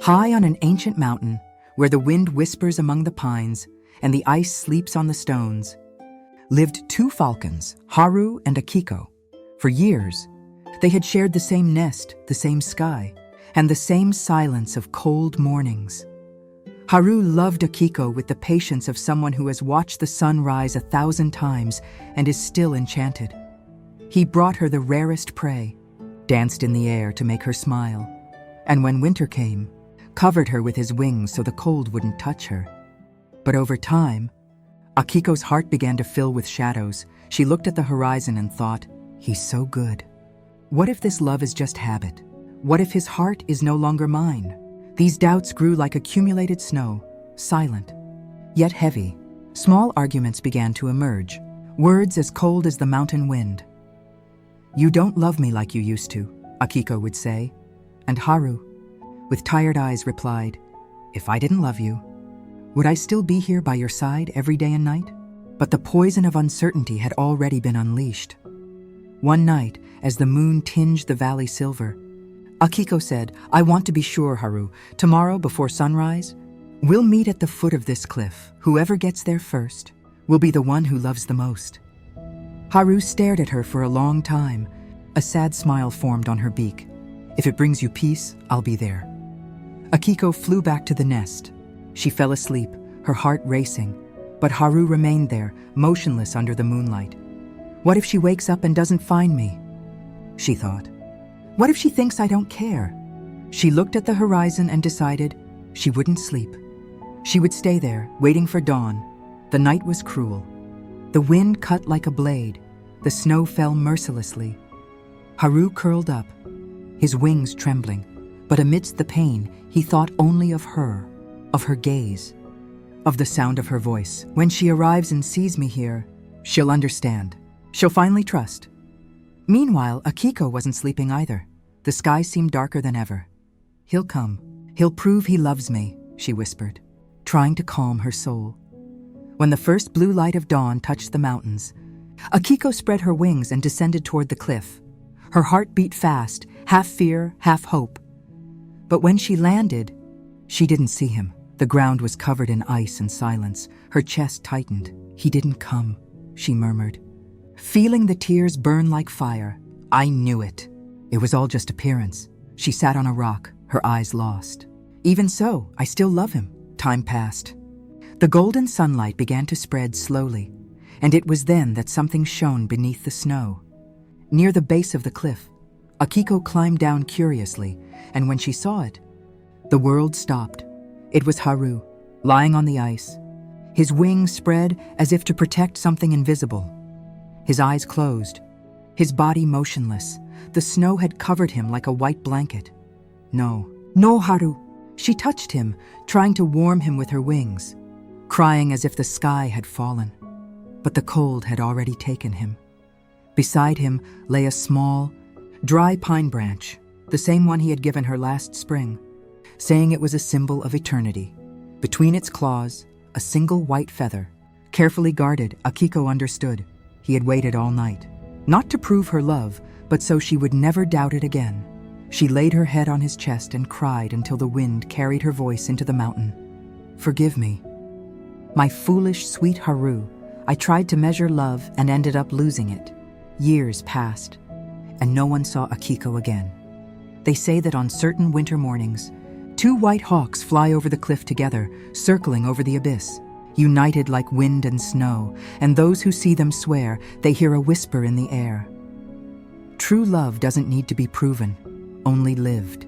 High on an ancient mountain, where the wind whispers among the pines and the ice sleeps on the stones, lived two falcons, Haru and Akiko. For years, they had shared the same nest, the same sky, and the same silence of cold mornings. Haru loved Akiko with the patience of someone who has watched the sun rise 1,000 times and is still enchanted. He brought her the rarest prey, danced in the air to make her smile, and when winter came, covered her with his wings so the cold wouldn't touch her. But over time, Akiko's heart began to fill with shadows. She looked at the horizon and thought, "He's so good. What if this love is just habit? What if his heart is no longer mine?" These doubts grew like accumulated snow, silent, yet heavy. Small arguments began to emerge, words as cold as the mountain wind. "You don't love me like you used to," Akiko would say, and Haru, with tired eyes, replied, "If I didn't love you, would I still be here by your side every day and night?" But the poison of uncertainty had already been unleashed. One night, as the moon tinged the valley silver, Akiko said, "I want to be sure, Haru. Tomorrow, before sunrise, we'll meet at the foot of this cliff. Whoever gets there first will be the one who loves the most." Haru stared at her for a long time. A sad smile formed on her beak. "If it brings you peace, I'll be there." Akiko flew back to the nest. She fell asleep, her heart racing, but Haru remained there, motionless under the moonlight. "What if she wakes up and doesn't find me?" she thought. "What if she thinks I don't care?" She looked at the horizon and decided she wouldn't sleep. She would stay there, waiting for dawn. The night was cruel. The wind cut like a blade. The snow fell mercilessly. Haru curled up, his wings trembling, but amidst the pain, he thought only of her gaze, of the sound of her voice. "When she arrives and sees me here, she'll understand. She'll finally trust." Meanwhile, Akiko wasn't sleeping either. The sky seemed darker than ever. "He'll come. He'll prove he loves me," she whispered, trying to calm her soul. When the first blue light of dawn touched the mountains, Akiko spread her wings and descended toward the cliff. Her heart beat fast, half fear, half hope. But when she landed, she didn't see him. The ground was covered in ice and silence. Her chest tightened. "He didn't come," she murmured, feeling the tears burn like fire. "I knew it. It was all just appearance." She sat on a rock, her eyes lost. "Even so, I still love him." Time passed. The golden sunlight began to spread slowly, and it was then that something shone beneath the snow. Near the base of the cliff, Akiko climbed down curiously, and when she saw it, the world stopped. It was Haru, lying on the ice, his wings spread as if to protect something invisible. His eyes closed, his body motionless. The snow had covered him like a white blanket. "No, no, Haru." She touched him, trying to warm him with her wings, crying as if the sky had fallen. But the cold had already taken him. Beside him lay a small, dry pine branch, the same one he had given her last spring, saying it was a symbol of eternity. Between its claws, a single white feather. Carefully guarded, Akiko understood. He had waited all night, not to prove her love, but so she would never doubt it again. She laid her head on his chest and cried until the wind carried her voice into the mountain. "Forgive me. My foolish, sweet Haru. I tried to measure love and ended up losing it." Years passed, and no one saw Akiko again. They say that on certain winter mornings, two white hawks fly over the cliff together, circling over the abyss, united like wind and snow, and those who see them swear they hear a whisper in the air. True love doesn't need to be proven, only lived.